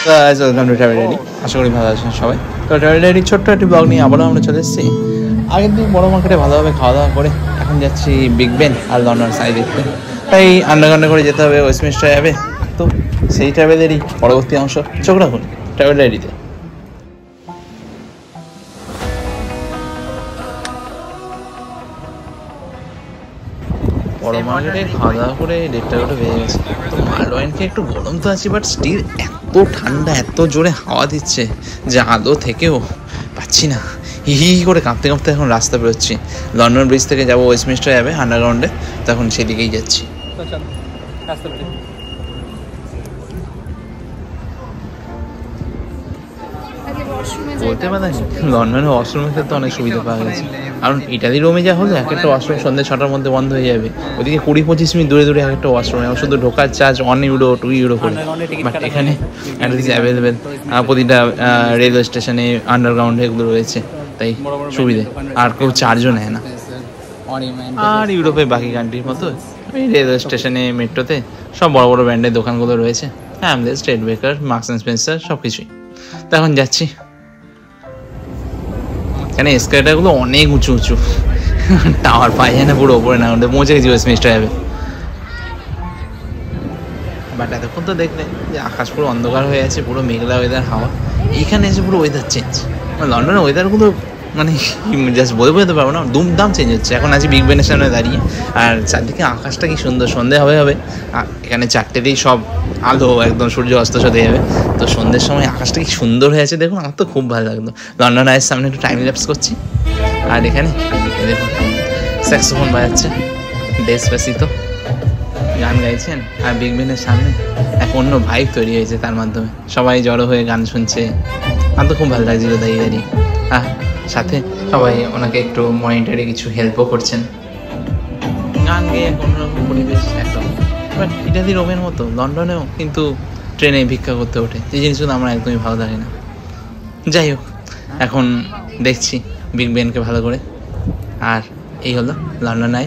Welcome to travel diary. আশা করি ভালো আছেন সবাই। তো ট্রাভেল ডায়েরির ছোট্ট একটি ব্লগ নিয়ে আবারও আমরা চলে এসেছি। আগের দিন বড় মার্কেটে ভালোভাবে খাওয়া দাওয়া করে এখন যাচ্ছি বিগ বেন আর লন্ডন সাই দেখতে। তাই আন্ডারগ্রাউন্ডে করে যেতে হবে ওয়েস্টমিনস্টার যাবে। তো সেই ট্রাভেলেরই পরবর্তী অংশ চোখ রাখুন ট্রাভেল ডায়েরিতে। বড় মার্কেটে খাওয়া দাওয়া করে 1:30 বেজে গেছে। তো মালওয়াইনকে একটু গরম তো আছে, বাট স্টিল এত ঠান্ডা, এত জোরে হাওয়া দিচ্ছে যে আলো থেকেও পাচ্ছি না। হি করে কাঁপতে কাঁপতে এখন রাস্তা বেরোচ্ছি। লন্ডন ব্রিজ থেকে যাবো ওয়েস্টমিনস্টার যাবে আন্ডারগ্রাউন্ডে, তখন সেদিকেই যাচ্ছি। বলতে পারি লন্ডনে ওয়াশরুমের ক্ষেত্রে অনেক সুবিধা পাওয়া গেছে, কারণ ইটালি রোমে যা হলো এক একটা ওয়াশরুম সন্ধ্যে 6টার মধ্যে বন্ধ হয়ে যাবে। ওদিকে 20-25 মিনিট দূরে দূরে এক একটা ওয়াশরুম, এবং শুধু ঢোকার চার্জ 1 ইউরো 2 ইউরো করে। বাট এখানে অ্যাটলিস্ট অ্যাভেলেবেল প্রতিটা রেলওয়ে স্টেশনে আন্ডারগ্রাউন্ডে এগুলো রয়েছে, তাই সুবিধে। আর কেউ চার্জও নেয় না। আর ইউরোপে বাকি কান্ট্রির মতো এই রেলওয়ে স্টেশনে মেট্রোতে সব বড় বড় ব্র্যান্ডের দোকানগুলো রয়েছে, হ্যামলেস, স্টেট বেকার, মার্কস অ্যান্ড স্পেন্সার, সব কিছুই। তো এখন যাচ্ছি। এখানে এসকেলেটারগুলো অনেক উঁচু উঁচু, টাওয়ার পাই যায় না, পুরো ওপরে না উঠে পৌঁছে গেছি ওয়েস্টমিনস্টার যাবে। বাট এতক্ষণ তো দেখলে যে আকাশ পুরো অন্ধকার হয়ে আছে, পুরো মেঘলা ওয়েদার, হাওয়া। এইখানে এসে পুরো ওয়েদার চেঞ্জ। লন্ডনের ওয়েদারগুলো মানে জাস্ট বলে বোঝাতে পারবো না, দুমদাম চেঞ্জ হচ্ছে। এখন আছি বিগ বেনের সামনে দাঁড়িয়ে, আর চারদিকে আকাশটা কি সুন্দর। সন্ধে হবে আর এখানে 4টেতেই সব আলো, একদম সূর্য অস্ত সাথে যাবে। তো সন্ধ্যের সময় আকাশটা কি সুন্দর হয়ে আছে দেখুন, আমার তো খুব ভালো লাগলো। লন্ডন আইয়ের সামনে একটু টাইম ল্যাপস করছি, আর এখানে দেখুন স্যাক্সোফোন বাজাচ্ছে, ডেসপাসিতো গান গাইছেন, আর বিগ বেনের সামনে এক অন্য ভাইব তৈরি হয়েছে, তার মাধ্যমে সবাই জড়ো হয়ে গান শুনছে। আমার তো খুব ভালো লাগছিল দাঁড়িয়ে দাঁড়িয়ে। সাথে সবাই ওনাকে একটু মনিটরে কিছু হেল্পও করছেন। গান গেয়ে অন্যরকম পরিবেশ একদম। বাট ইটালি রোমের মতো লন্ডনেও কিন্তু ট্রেনে ভিক্ষা করতে ওঠে, যে জিনিসগুলো আমার একদমই ভালো লাগে না। যাই হোক, এখন দেখছি বিগ বেনকে ভালো করে। আর এই হলো লন্ডন আই।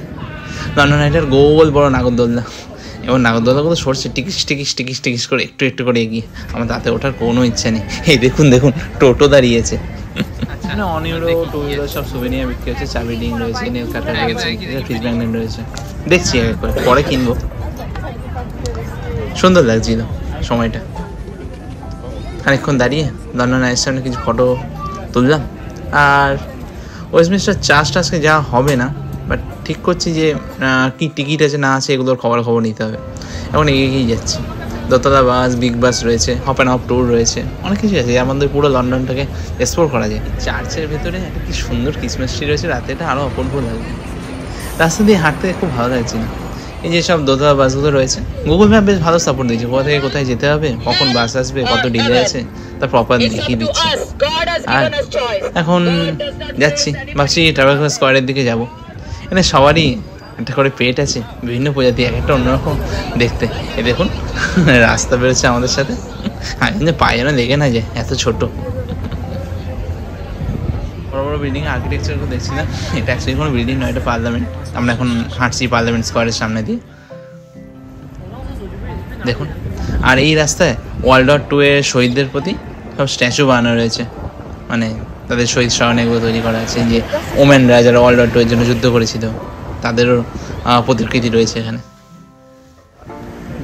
লন্ডন আইটার গোল বড় নাগরদোল্লা, এবং নাগরদোল্লাগুলো সরছে টিকিস টিকিস টিকিস টিকিস করে, একটু একটু করে এগিয়ে। আমার তাতে ওঠার কোনো ইচ্ছা নেই। এই দেখুন দেখুন, টোটো দাঁড়িয়েছে। এখানে 1 ইউরো 2 ইউরো সব সুভেনিয়ার বিক্রি হচ্ছে। চাবি রিং রয়েছে, নেল কাটার রয়েছে, ফিস ম্যাগনেট রয়েছে। দেখছি একবার পরে কিনবো। সুন্দর লাগছিল সময়টা। খানিকক্ষণ দাঁড়িয়ে লন্ডন আইয়ের সামনে কিছু ফটো তুললাম। আর ওয়েস্টমিনস্টার চার্চটা আজকে যাওয়া হবে না, বাট ঠিক করছি যে কী টিকিট আছে না আছে এগুলোর খবর নিতে হবে। এখন এগিয়েই যাচ্ছি। দোতলা বাস, বিগ বাস রয়েছে, হপ অ্যান্ড হপ ট্যুর রয়েছে, অনেক কিছু আছে যার মধ্যে পুরো লন্ডনটাকে এক্সপ্লোর করা যায়। চার্চের ভেতরে একটা কি সুন্দর ক্রিসমাস ট্রি রয়েছে, রাতে এটা আরও অপূর্ব লাগবে। রাস্তা দিয়ে হাঁটতে খুব ভালো লাগছে না। এই যে সব দোতলা বাসগুলো রয়েছে, গুগল ম্যাপ বেশ ভালো সাপোর্ট দিচ্ছে, কোথা থেকে কোথায় যেতে হবে, কখন বাস আসবে, কত ডিলে আছে, তা প্রপার দেখিয়ে দিচ্ছে। আর এখন যাচ্ছি, ভাবছি ট্রাফালগার স্কোয়ারের দিকে যাব। এখানে সবারই একটা করে পেট আছে, বিভিন্ন প্রজাতি, এক একটা অন্যরকম দেখতে। এ দেখুন রাস্তা বেরোচ্ছে আমাদের সাথে। আমি পায়ে যেন লেগে না যায়, এত ছোট। বড় বড় বিল্ডিং আর্কিটেকচারগুলো দেখছি না, এটা অ্যাকচুয়ালি কোনো বিল্ডিং নয়, এটা পার্লামেন্ট। আমরা এখন হাঁটছি পার্লামেন্ট স্কোয়ারের সামনে দিয়ে, দেখুন। আর এই রাস্তায় World War II এর শহীদদের প্রতি সব স্ট্যাচু বানানো রয়েছে, মানে তাদের শহীদ স্মরণে এগুলো তৈরি করা আছে। যে ওমেনরা যারা World War II এর জন্য যুদ্ধ করেছিল, তাদেরও প্রতিকৃতি রয়েছে এখানে।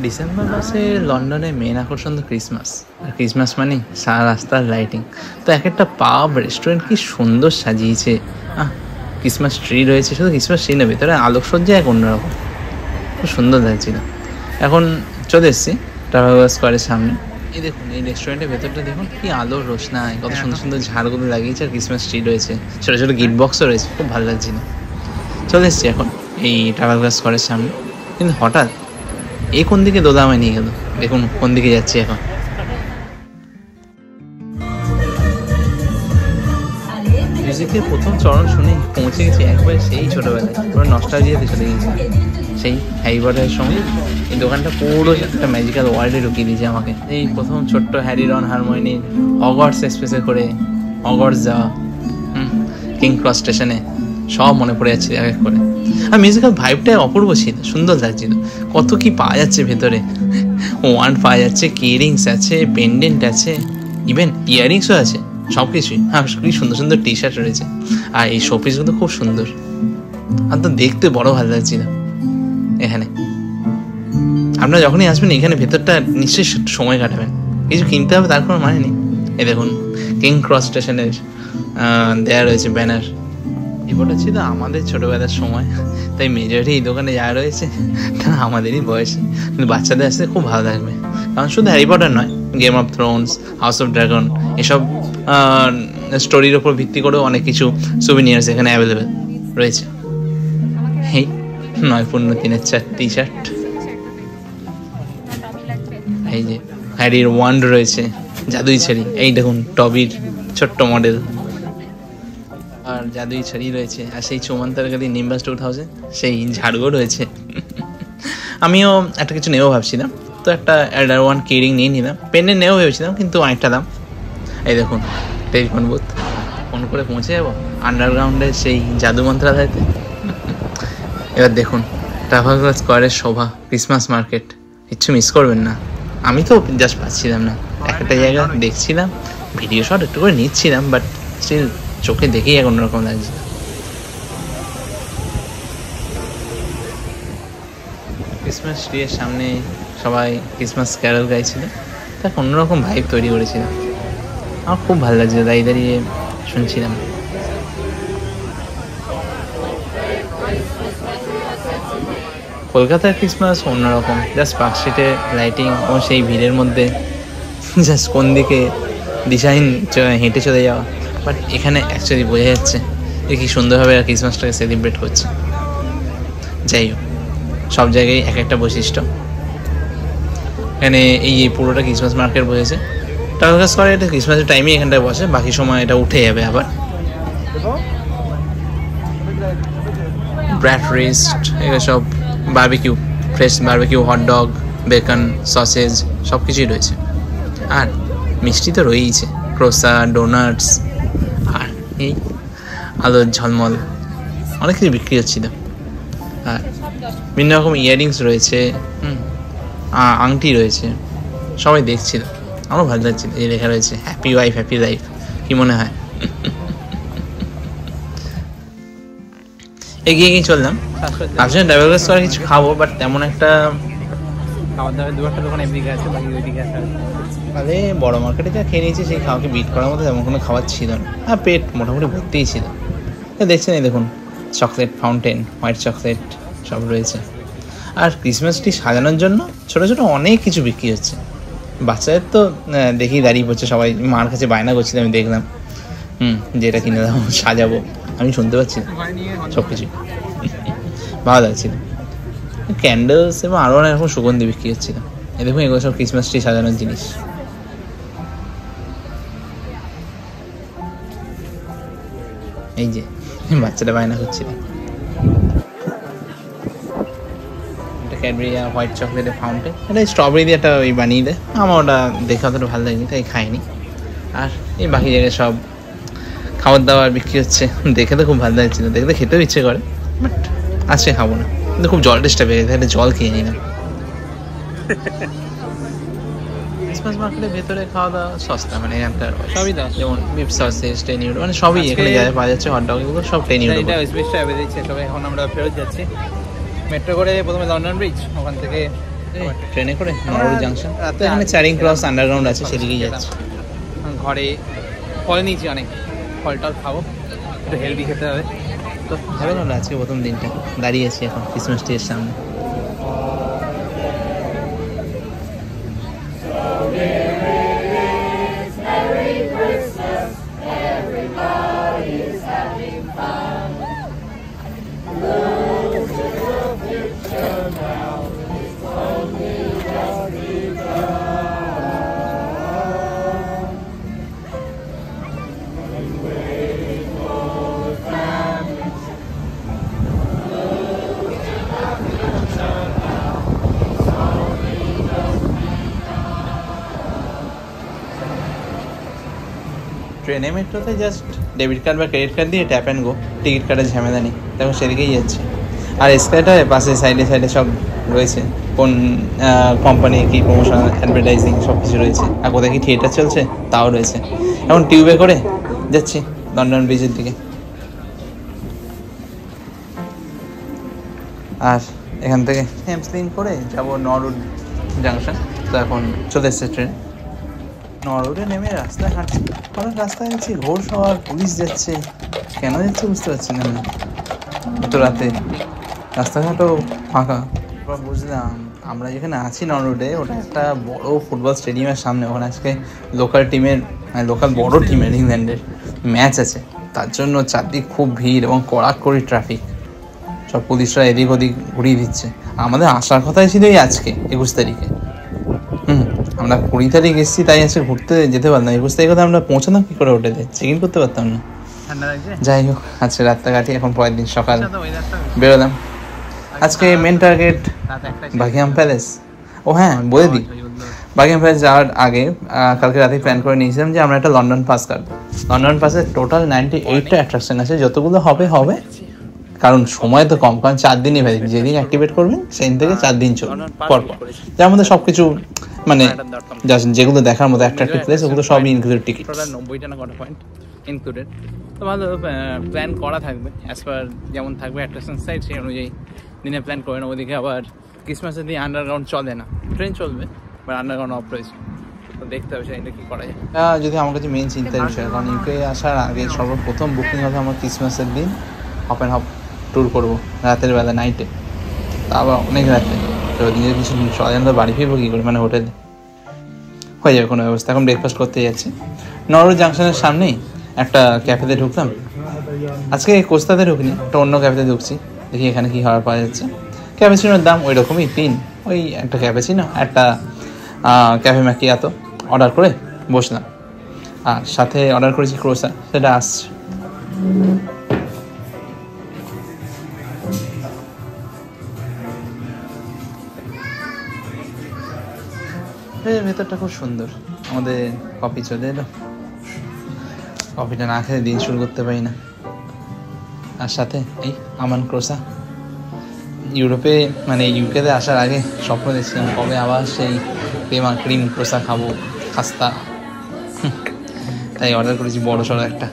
ডিসেম্বর মাসে লন্ডনে মেন আকর্ষণ তো ক্রিসমাস, আর ক্রিসমাস মানে সারা রাস্তার লাইটিং। তো এক একটা পাব, রেস্টুরেন্ট কি সুন্দর সাজিয়েছে। ক্রিসমাস ট্রি রয়েছে, শুধু ক্রিসমাস ট্রি না, ভেতরে আলোকসজ্জা এক অন্যরকম, খুব সুন্দর লাগছিল। এখন চলে এসেছি ট্রাফালগার স্কোয়ারের সামনে। এই দেখুন, এই রেস্টুরেন্টের ভেতরটা দেখুন কি আলোর রোশনাই, কত সুন্দর সুন্দর ঝাড়গুলো লাগিয়েছে, আর ক্রিসমাস ট্রি রয়েছে, ছোটো ছোটো গিফট বক্সও রয়েছে, খুব ভালো লাগছিল। চলে এসেছি এখন এই ট্রাফালগার স্কোয়ারের সামনে। কিন্তু হঠাৎ এই কোন দিকে দোলা আমায় নিয়ে গেল, দেখুন কোন দিকে যাচ্ছি এখন। মিউজিকের প্রথম চরণ শুনে পৌঁছে গেছি একবার সেই ছোটোবেলায়, পুরো নস্টালজিয়াতে চলে গেছি। সেই হ্যারি পটারের সময় এই দোকানটা পুরো একটা ম্যাজিক্যাল ওয়ার্ল্ডে ঢুকিয়ে দিয়েছে আমাকে। এই প্রথম ছোট্ট হ্যারি, রন, হারমোনির হগওয়ার্টস এক্সপ্রেসে করে হগওয়ার্টস যাওয়া, কিং ক্রস স্টেশনে, সব মনে পড়ে যাচ্ছে এক এক করে। আর মিউজিক্যাল ভাইবটা অপূর্ব ছিল, সুন্দর লাগছিল। কত কি পাওয়া যাচ্ছে ভেতরে, ওয়ান পাওয়া যাচ্ছে, কিয়ারিংস আছে, পেন্ডেন্ট আছে, ইভেন ইয়ারিংসও আছে, সব কিছুই। হ্যাঁ, খুবই সুন্দর সুন্দর টি শার্ট রয়েছে। আর এই শোপিসগুলো খুব সুন্দর, আর তো দেখতে বড় ভালো লাগছিল এখানে। আপনারা যখনই আসবেন এখানে ভেতরটা নিশ্চয়ই সময় কাটাবেন, কিছু কিনতে হবে তার কোনো মানে নেই। এই দেখুন কিং ক্রস স্টেশনের দেয়া রয়েছে ব্যানার। রিপোর্টটা ছিল আমাদের ছোটোবেলার সময়, তাই মেজরিটি এই দোকানে যা রয়েছে তারা আমাদেরই বয়সে, কিন্তু বাচ্চাদের আসতে খুব ভালো লাগবে। কারণ শুধু হ্যারি পটার নয়, game of Thrones, house of dragon, এসব স্টোরির ওপর ভিত্তি করেও অনেক কিছু সুভিনিয়ার্স এখানে অ্যাভেলেবেল রয়েছে। এই 9.3/4 টি শার্ট, এই যে হ্যারির ওয়ান্ড রয়েছে, জাদুই ছাড়ি, এই দেখুন টবির ছোট্ট মডেল, আর জাদুই ছাড়ি রয়েছে, আর সেই চৌমান্তারকারী নিম্বাস 2000 সেই ঝাড়ুও রয়েছে। আমিও একটা কিছু নেবো ভাবছিলাম, তো একটা এল্ডার ওয়ান কিরিং নিয়ে নিলাম। পেন্ডেন্ট নেবো ভেবেছিলাম, কিন্তু অনেকটা দাম। এই দেখুন টেলিফোন বুথ, ফোন করে পৌঁছে যাবো আন্ডারগ্রাউন্ডের সেই জাদু মন্ত্রালয়তে। এবার দেখুন ট্রাফালগার স্কোয়ারের শোভা, ক্রিসমাস মার্কেট, কিচ্ছু মিস করবেন না। আমি তো জাস্ট পাচ্ছিলাম না, একটা জায়গা দেখছিলাম, ভিডিও শট একটু করে নিচ্ছিলাম, বাট স্টিল চোখে দেখেই এক অন্যরকম লাগছে। ক্রিসমাস ট্রির সামনে সবাই ক্রিসমাস ক্যারল গাইছিল, তা অন্যরকম ভাইব তৈরি করেছিল। আমার খুব ভালো লাগছে, দাঁড়িয়ে দাঁড়িয়ে শুনছিলাম। কলকাতার ক্রিসমাস অন্যরকম, জাস্ট পার্ক স্ট্রিটে লাইটিং ও সেই ভিড়ের মধ্যে জাস্ট কোন দিকে দিশাহীন হেঁটে চলে যাওয়া। বাট এখানে অ্যাকচুয়ালি বোঝা যাচ্ছে যে কী সুন্দরভাবে ক্রিসমাসটাকে সেলিব্রেট করছে। যাই হোক, সব জায়গায় এক একটা বৈশিষ্ট্য। এখানে এই পুরোটা ক্রিসমাস মার্কেট বসেছে। ট্রাফালগার স্কোয়ারে এটা ক্রিসমাসের টাইমেই এখানটায় বসে, বাকি সময় এটা উঠে যাবে আবার। ব্র্যাট রিস্ট, এগুলো সব barbecue, fresh barbecue, hot dog, beacon, sausage সব কিছুই রয়েছে। আর মিষ্টি তো রয়েইছে, ক্রোসা, ডোনাটস, আর এই আলোর ঝলমল অনেক কিছু বিক্রি হচ্ছিল। আর বিভিন্ন রকম ইয়াররিংস রয়েছে, আংটি রয়েছে, সবাই দেখছিল। আমারও ভালো লাগছিল। এই লেখা রয়েছে হ্যাপি ওয়াইফ হ্যাপি লাইফ। কী মনে হয়? এগিয়ে গিয়ে চললাম। আসলে ট্রাফালগার স্কোয়ারে কিছু খাবো, বাট তেমন একটা খাবার দাবার দু একটা দোকান এদিকে আছে, বাকি ওইদিকে আছে। তাহলে বড় মার্কেটে যা খেয়ে নিয়েছি সেই খাওয়াকে বিট করার মতো তেমন কোনো খাবার ছিল না। আর পেট মোটামুটি ভর্তিই ছিল। দেখছেন এই দেখুন চকলেট ফাউন্টেন, হোয়াইট চকলেট সব রয়েছে। আর ক্রিসমাস ট্রি সাজানোর জন্য ছোটো ছোটো অনেক কিছু বিক্রি হচ্ছে। বাচ্চাদের তো দেখি দাঁড়িয়ে পড়ছে, সবাই মার কাছে বায়না করছিল, আমি দেখলাম যেটা কিনে দাও সাজাবো। আমি শুনতে পাচ্ছি সব কিছু, ভালো লাগছিল। ক্যান্ডেলস এবং আরও অনেক রকম সুগন্ধি বিক্রি হচ্ছিল। এই দেখুন এগুলো সব ক্রিসমাস ট্রি সাজানোর জিনিস। এই যে বাচ্চাটা বায়না করছিল, এটা ক্যাডবেরি হোয়াইট চকলেটের ফাউন্টেন, এটা স্ট্রবেরি দিয়ে একটা ওই বানিয়ে দেয়। আমার ওটা দেখে অতটা ভালো লাগেনি, তাই খাইনি। আর এই বাকি জায়গায় সব খাবার দাবার বিক্রি হচ্ছে, দেখে তো খুব ভালো লাগছিল, দেখতে খেতেও ইচ্ছে করে, বাট আজকে খাবো না। কিন্তু খুব জল টেস্টটা পেয়ে গেছে, একটা জল খেয়ে নিলাম। ক্রিসমাস মার্কেটের ভেতরে খাওয়া দাওয়া সস্তা, মানে এখানকার সবই দাম, যেমন বিফ সসেজ, 10 ইউরো, মানে সবই এখানে যা যা পাওয়া যাচ্ছে, হটডগ এগুলো সব 10 ইউরো। এটা স্পেসটা অ্যাভেল দিচ্ছে। তবে এখন আমরা ফেরত যাচ্ছি মেট্রো করে, প্রথমে লন্ডন ব্রিজ, ওখান থেকে ট্রেনে করে নরউড জাংশন, তো এখানে চারিং ক্রস আন্ডারগ্রাউন্ড আছে, সেদিকেই যাচ্ছে। ঘরে ফল নিয়েছি অনেক, ফল টল খাবো, একটু হেলদি খেতে হবে। তো ভালো লাগলো আজকে প্রথম দিনটা, দাঁড়িয়ে আছি এখন ক্রিসমাস ট্রির সামনে। ট্রেনে মেট্রোতে জাস্ট ডেবিট কার্ড বা ক্রেডিট কার্ড দিয়ে ট্যাপ অ্যান্ড গো, টিকিট কাটার ঝামেলা নেই, তখন সেদিকেই যাচ্ছে। আর এসকেলেটারে পাশে সাইডে সাইডে সব রয়েছে কোন কোম্পানি কি প্রমোশন অ্যাডভার্টাইজিং সব কিছু রয়েছে, আর কোথায় কি থিয়েটার চলছে তাও রয়েছে। এখন টিউবে করে যাচ্ছি লন্ডন ব্রিজের দিকে। আর এখান থেকে থেমস লিংক করে যাবো নরউড জাংশন। তো এখন চলে এসছে ট্রেন। নরউডে নেমে রাস্তায় হাঁটছি, অনেক রাস্তায় যাচ্ছি, ঘোর সবার পুলিশ যাচ্ছে, কেন যাচ্ছে বুঝতে পারছি না। এত রাতে রাস্তাঘাটও ফাঁকা। বুঝলাম আমরা যেখানে আছি নরউডে, ওটা একটা বড় ফুটবল স্টেডিয়ামের সামনে। ওখানে আজকে লোকাল টিমের, লোকাল বড় টিমের ইংল্যান্ডের ম্যাচ আছে, তার জন্য চারদিক খুব ভিড় এবং কড়াকড়ি ট্রাফিক। সব পুলিশরা এদিক ওদিক ঘুরিয়ে দিচ্ছে। আমাদের আসার কথাই ছিল এই আজকে 21 তারিখে। আমরা 20 তারিখ এসেছি, তাই আজকে ঘুরতে যেতে পারলাম। 21 তারিখে তো আমরা পৌঁছাতাম কী করে হোটেলে, চেক ইন করতে পারতাম না। যাই হোক, আজকে রাতটা কাটিয়ে এখন পরের দিন সকাল বেরোলাম। আজকে মেন টার্গেট বাকিংহাম প্যালেস। ও হ্যাঁ, বলে দিই, বাকিংহাম প্যালেস যাওয়ার আগে কালকে রাতে প্ল্যান করে নিয়েছিলাম যে আমরা একটা লন্ডন পাস কাটবো। লন্ডন পাসে টোটাল 98টা অ্যাট্রাকশন আছে, যতগুলো হবে হবে, কারণ সময় তো কম, কারণ 4 দিনই ভ্যালিড। যেদিন অ্যাক্টিভেট করবেন সেদিন থেকে 4 দিন চলবে পরপর। যার মধ্যে সব কিছু মানে যেগুলো দেখার মতো অ্যাট্রাক্টিভ প্লেস, ওগুলো সবই ইনক্লুডেড টিকিট। টোটাল 90টা না কটা পয়েন্ট ইনক্লুডেড। তো ভালো প্ল্যান করা থাকবে, অ্যাজ পার যেমন থাকবে অ্যাট্রাকশন সাইড, সেই অনুযায়ী দিনে প্ল্যান করে নেবো। ওদিকে আবার ক্রিসমাসের দিন আন্ডারগ্রাউন্ড চলে না, ট্রেন চলবে, বাট আন্ডারগ্রাউন্ড অফ রয়েছে, তো দেখতে হবে সেটা কী করা যায়। যদি আমার কাছে মেন চিন্তার বিষয়, কারণ ইউকে আসার আগে সর্বপ্রথম বুকিং হবে আমার ক্রিসমাসের দিন হপ অ্যান্ড হপ ট্যুর করবো রাতের বেলা, নাইটে, তা আবার অনেক রাতে। তো নিজের কিছু চলে তো বাড়ি ফিরবো কী করে, মানে হোটেলে হয়ে যাবে কোনো ব্যবস্থা। এখন ব্রেকফাস্ট করতে যাচ্ছি নরউড জাংশনের সামনেই একটা ক্যাফেতে ঢুকলাম। আজকে কোস্তাতে ঢুকিনি, একটা অন্য ক্যাফেতে ঢুকছি, দেখি এখানে কী খাবার পাওয়া যাচ্ছে। ক্যাফেচিনোর দাম ওই রকমই 3, ওই একটা ক্যাফেচিনো, একটা ক্যাফে ম্যাকিয়াতো অর্ডার করে বসলাম। আর সাথে অর্ডার করেছি ক্রোসা, সেটা আসছে। ভেতরটা খুব সুন্দর। আমাদের কফি চলে এলো, কফিটা না খেলে দিন শুরু করতে পারি না। আর সাথে এই আমান ক্রোসা। ইউরোপে মানে ইউকেতে আসার আগে স্বপ্ন দেখছিলাম কবে আবার সেই ক্রিম ক্রোসা খাবো, খাস্তা। তাই অর্ডার করেছি বড় সড়ো একটা,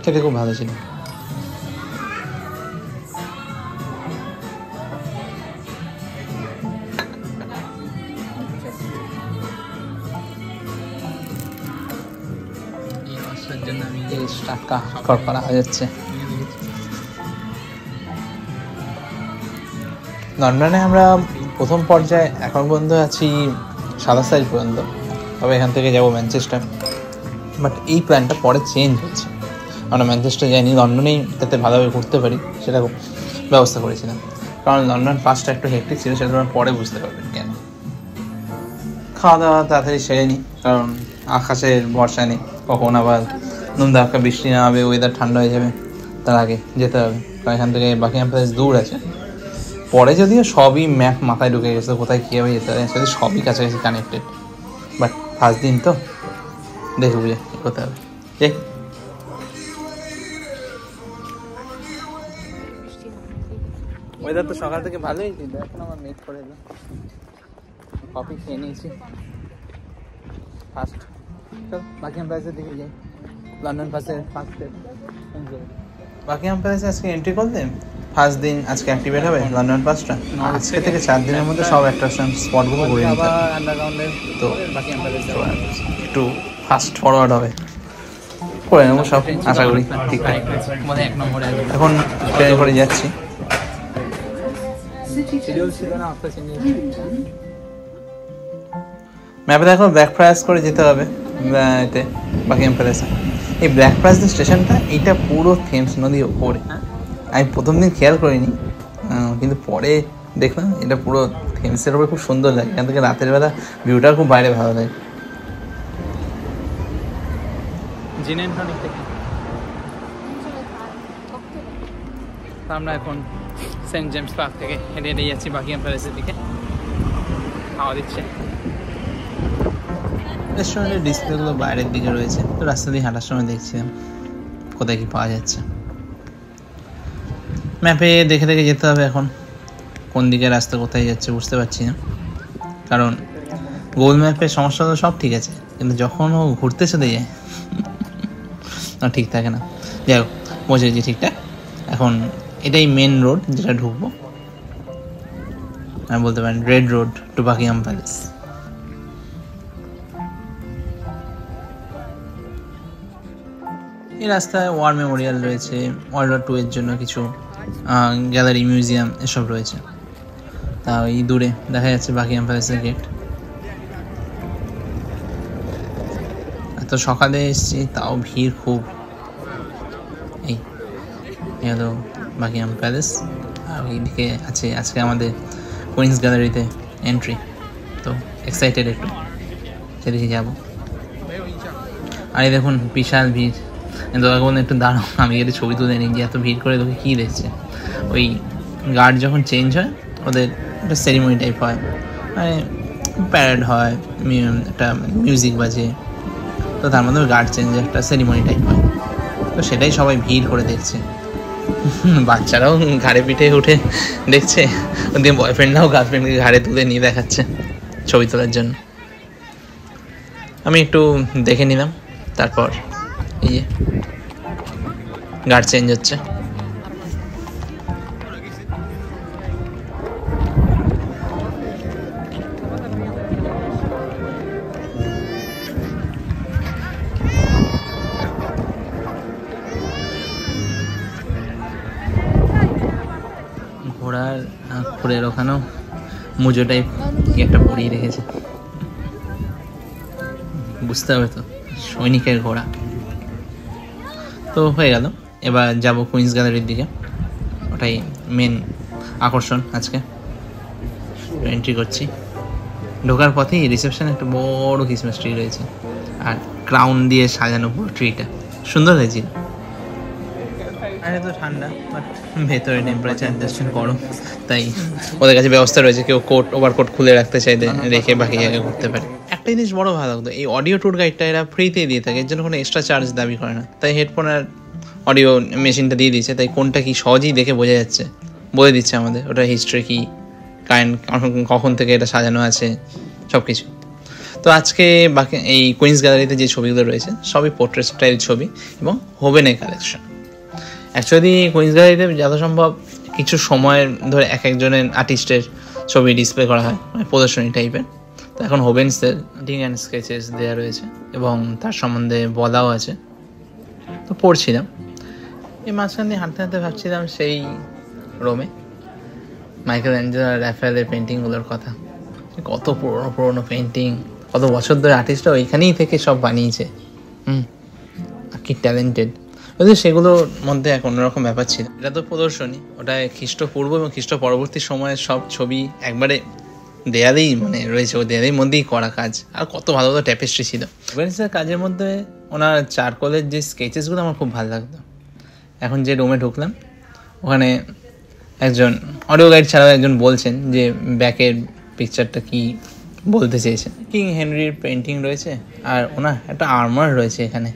খেতে খুব ভালো ছিল। করা যাচ্ছে লন্ডনে। আমরা প্রথম পর্যায়ে এখন পর্যন্ত আছি 27 তারিখ পর্যন্ত, তবে এখান থেকে যাবো ম্যানচেস্টার। বাট এই প্ল্যানটা পরে চেঞ্জ হচ্ছে, আমরা ম্যানচেস্টার যাইনি, লন্ডনেই যাতে ভালোভাবে ঘুরতে পারি সেটা ব্যবস্থা করেছিলাম। কারণ লন্ডন ফার্স্টটা একটু হেক্টিক ছিল, সেটা তোমরা পরে বুঝতে পারবেন কেন। খাওয়া দাওয়া তাড়াতাড়ি সেরে নিই, কারণ আকাশের ভরসা নেই, কখন আবার ধাক্কা বৃষ্টি না হবে, ওয়েদার ঠান্ডা হয়ে যাবে, তার আগে যেতে হবে। কারণ এখান থেকে বাকিংহাম প্যালেস দূর আছে। পরে যদিও সবই ম্যাপ মাথায় ঢুকে গেছে, কোথায় কীভাবে যেতে হবে, যদি সবই কাছাকাছি কানেক্টেড। বাট ফার্স্ট দিন তো দেখে বুঝে করতে হবে। ওয়েদার তো সকাল থেকে ভালোই ছিল, এখন আমার মেঘ করে এলো। কফি খেয়ে নিয়েছি ফার্স্ট। চল বাকিংহাম প্যালেসের দিকে যাই, লন্ডন পাসের ফার্স্ট স্টেপ। বাকিংহাম প্যালেসে আজকে এন্ট্রি করলে ফার্স্ট দিন আজকে অ্যাক্টিভেট হবে লন্ডন পাসটা। আজকে থেকে 4 দিনের মধ্যে সব অ্যাট্রাকশন স্পটগুলো ঘুরে নিতে হবে। আন্ডারগ্রাউন্ডের তো বাকিংহাম প্যালেস একটু ফাস্ট ফরওয়ার্ড হবে, করে নেবো সব, আশা করি ঠিকঠাক। এখন ট্রেনে করে যাচ্ছি। ম্যাপে দেখো ব্ল্যাক ফ্রাইস করে যেতে হবে এতে বাকিংহাম প্যালেসে। এই ব্ল্যাক ফ্রাইস যে স্টেশনটা, এইটা পুরো থেমস নদীর ওপরে। আমি প্রথম দিন খেয়াল করিনি, কিন্তু পরে দেখলাম এটা পুরো থেমসের ওপরে, খুব সুন্দর লাগে। এখান থেকে রাতের বেলা ভিউটা খুব বাইরে ভালো লাগে। আমরা এখন সেন্ট জেমস পার্ক থেকে হেঁটে হেঁটে যাচ্ছি বাকিংহাম প্যালেসের দিকে। হাওয়া দিচ্ছে, রেস্টুরেন্টের ডিসপ্লেগুলো বাইরের দিকে রয়েছে, তো রাস্তা দিয়ে হাঁটার সময় দেখছিলাম কোথায় কি পাওয়া যাচ্ছে। ম্যাপে দেখে দেখে যেতে হবে এখন, কোন দিকে রাস্তা কোথায় যাচ্ছে বুঝতে পারছি না, কারণ গুগল ম্যাপের সমস্যা তো সব ঠিক আছে, কিন্তু যখন ও ঘুরতে চলে যায় ঠিক থাকে না। যাই হোক, পৌঁছেছি ঠিকঠাক। এখন এটাই মেন রোড যেটা ঢুকবো, আমি বলতে পারেন red road to Buckingham Palace. এই রাস্তায় ওয়ার মেমোরিয়াল রয়েছে, ওয়ার্ল্ড ওয়ার 2 এর জন্য কিছু গ্যালারি, মিউজিয়াম এসব রয়েছে। তা এই দূরে দেখা যাচ্ছে বাকিংহাম প্যালেসের গেট। এত সকালে এসেছি তাও ভিড় খুব। এই হলো বাকিংহাম প্যালেস, আর এইদিকে আছে আজকে আমাদের কুইন্স গ্যালারিতে এন্ট্রি। তো এক্সাইটেড একটু, সেদিকে যাবো। আর এই দেখুন বিশাল ভিড়। তোকে বলুন একটু দাঁড়াও, আমি একটু ছবি তুলে নিই যে এত ভিড় করে তোকে কী দেখছে। ওই গার্ড যখন চেঞ্জ হয় ওদের একটা সেরিমনি টাইপ হয়, মানে প্যারেড হয়, একটা মিউজিক বাজে, তো তার মধ্যে গার্ড চেঞ্জ একটা সেরিমনি টাইপ হয়। তো সেটাই সবাই ভিড় করে দেখছে, বাচ্চারাও ঘাড়ে পিঠে উঠে দেখছে, ওদিকে বয়ফ্রেন্ডরাও গার্লফ্রেন্ডকে ঘাড়ে তুলে নিয়ে দেখাচ্ছে ছবি তোলার জন্য। আমি একটু দেখে নিলাম, তারপর এই যে গার্ড চেঞ্জ হচ্ছে। ঘোড়ার খুঁড়ের ওখানেও মুজো টাইপ কি একটা পরিয়ে রেখেছে, বুঝতে হবে তো, সৈনিকের ঘোড়া। তো হয়ে গেল, এবার যাব কুইন্স গ্যালারির দিকে, ওটাই মেন আকর্ষণ আজকে। এন্ট্রি করছি, ঢোকার পথেই রিসেপশনে একটা বড় ক্রিসমাস ট্রি রয়েছে, আর ক্রাউন দিয়ে সাজানো পুরো ট্রিটা, সুন্দর হয়েছিল। আর এত ঠান্ডা, বাট ভেতরে টেম্পারেচার জাস্ট গরম, তাই ওদের কাছে ব্যবস্থা রয়েছে, কেউ কোট ওভারকোট খুলে রাখতে চাইলে রেখে বাকি জায়গায় ঘুরতে পারে। একটা জিনিস বড় ভালো লাগতো, এই অডিও ট্যুর গাইডটা এরা ফ্রিতেই দিয়ে থাকে, এর জন্য কোনো এক্সট্রা চার্জ দাবি করে না। তাই হেডফোন আর অডিও মেশিনটা দিয়ে দিচ্ছে, তাই কোনটা কি সহজেই দেখে বোঝা যাচ্ছে, বলে দিচ্ছে আমাদের ওটার হিস্ট্রি কী, কারেন্ট কখন থেকে এটা সাজানো আছে, সব কিছু। তো আজকে বাকি এই কুইন্স গ্যালারিতে যে ছবিগুলো রয়েছে সবই পোর্ট্রেট স্টাইল ছবি এবং হোভেনের কালেকশন। অ্যাকচুয়ালি কুইন্স গ্যালারিতে যথাসম্ভব কিছু সময় ধরে এক একজনের আর্টিস্টের ছবি ডিসপ্লে করা হয়, মানে প্রদর্শনী টাইপের। তো এখন হোভেন্সের ডিং অ্যান্ড স্কেচেস দেওয়া রয়েছে এবং তার সম্বন্ধে বলাও আছে। তো পড়ছিলাম, এই মাঝখান দিয়ে হাঁটতে হাঁটতে ভাবছিলাম সেই রোমে মাইকেল অ্যাঞ্জেলো আর রাফায়েলের পেন্টিংগুলোর কথা। কত পুরোনো পুরোনো পেন্টিং, কত বছর ধরে আর্টিস্টরা ওইখানেই থেকে সব বানিয়েছে। কি ট্যালেন্টেড। যদিও সেগুলোর মধ্যে এক অন্যরকম ব্যাপার ছিল, এটা তো প্রদর্শনী, ওটায় খ্রিস্টপূর্ব এবং খ্রিস্ট পরবর্তী সময়ের সব ছবি একবারে দেয়ালেই মানে রয়েছে, ও দেয়ালের মধ্যেই করা কাজ। আর কত ভালো ভালো ট্যাপেস্ট্রি ছিল। রুবেন্সের কাজের মধ্যে ওনার চারকোলের যে স্কেচেসগুলো আমার খুব ভালো লাগতো। এখন যে রুমে ঢুকলাম ওখানে একজন অডিও গাইড ছাড়াও একজন বলছেন যে ব্যাকের পিকচারটা কি বলতে চেয়েছেন। কিং হেনরির পেন্টিং রয়েছে, আর ওনার একটা আর্মার রয়েছে এখানে।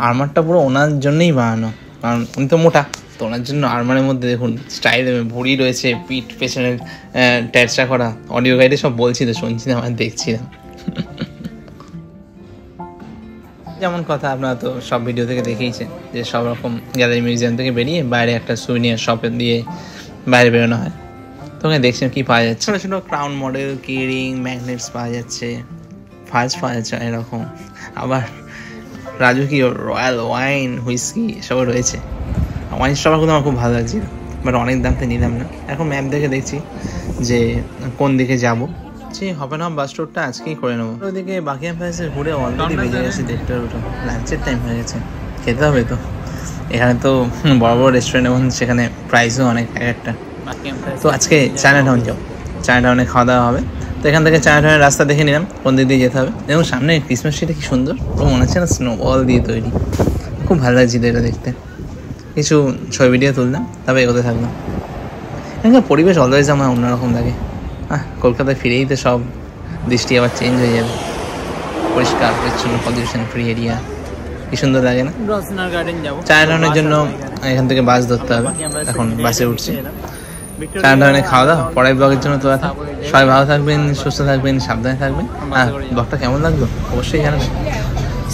আর্মারটা পুরো ওনার জন্যই বানানো, কারণ উনি তো মোটা, তো ওনার জন্য আর্মারের মধ্যে দেখুন স্টাইল ভুঁড়ি রয়েছে, পিঠ পেছনের ট্যাচা করা। অডিও গাইডে সব বলছিল, শুনছিলাম আর দেখছিলাম। যেমন কথা আপনারা তো সব ভিডিও থেকে দেখেইছেন যে সব রকম গ্যালারি মিউজিয়াম থেকে বেরিয়ে বাইরে একটা সুভিনিয়ার শপে দিয়ে বাইরে বেরোনো হয়। তো ওখানে দেখছিলাম কী পাওয়া যাচ্ছে, ছোটো ছোটো ক্রাউন মডেল, কিরিং, ম্যাগনেটস পাওয়া যাচ্ছে, ফাজ পাওয়া যাচ্ছে এরকম। আবার রাজকীয় রয়্যাল ওয়াইন, হুইস্কি এসবও রয়েছে। ওয়াইন স্টপারগুলো আমার খুব ভালো লাগছিল, বাট অনেক দামতে নিলাম না। এখন ম্যাপ দেখে দেখছি যে কোন দিকে যাবো। হপেনহাম বাস রোডটা আজকেই করে নেবো। ওইদিকে বাকিংহাম প্যালেসে ঘুরে অলরেডি বেজে গেছে 1:30 লাঞ্চের টাইম হয়ে গেছে, খেতে হবে তো। এখানে তো বড় বড় রেস্টুরেন্ট এবং সেখানে প্রাইসও অনেক এক একটা। তো আজকে চায়না টাউন যাবো, চায়না টাউনে খাওয়া দাওয়া হবে। তো এখান থেকে চায়না টাউনের রাস্তা দেখে নিলাম কোন দিক দিয়ে যেতে হবে। এবং সামনে ক্রিসমাস ট্রিটা কি সুন্দর, পুরো মনে হচ্ছে না স্নোবল দিয়ে তৈরি, খুব ভালো লাগছিল এটা দেখতে। কিছু ছবি ভিডিও তুললাম, তবে এগোতে থাকলাম। এখানকার পরিবেশ অলওয়েজ আমার অন্যরকম লাগে। কলকাতায় ফিরেই তো সব দৃষ্টি আবার চেঞ্জ হয়ে যাবে, পরিষ্কার পরিচ্ছন্ন, পলিউশন ফ্রি এরিয়া, কি সুন্দর লাগে না? চায়না টাউনের জন্য এখান থেকে বাস ধরতে হবে, এখন বাসে উঠছি। চায়না খাওয়া দাওয়া পরের ব্লগের জন্য তোলা থাক। সবাই ভালো থাকবেন, সুস্থ থাকবেন, সাবধানে থাকবেন। হ্যাঁ, ব্লগটা কেমন লাগলো অবশ্যই জানাবেন।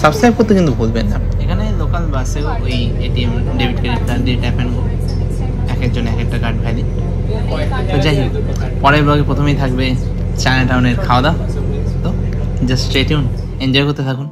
সাবস্ক্রাইব করতে কিন্তু ভুলবেন না। এখানে লোকাল বাসেও ওই এটিএম ডেবিট ক্রেডিট কার্ড দিয়ে ট্যাপ অ্যান্ড গো, এক একজন এক একটা কার্ড ভ্যালিড। তো যাই হোক, পরের ব্লগে প্রথমেই থাকবে চায়না টাউনের খাওয়া দাওয়া। তো জাস্ট স্টে টিউন, এনজয় করতে থাকুন।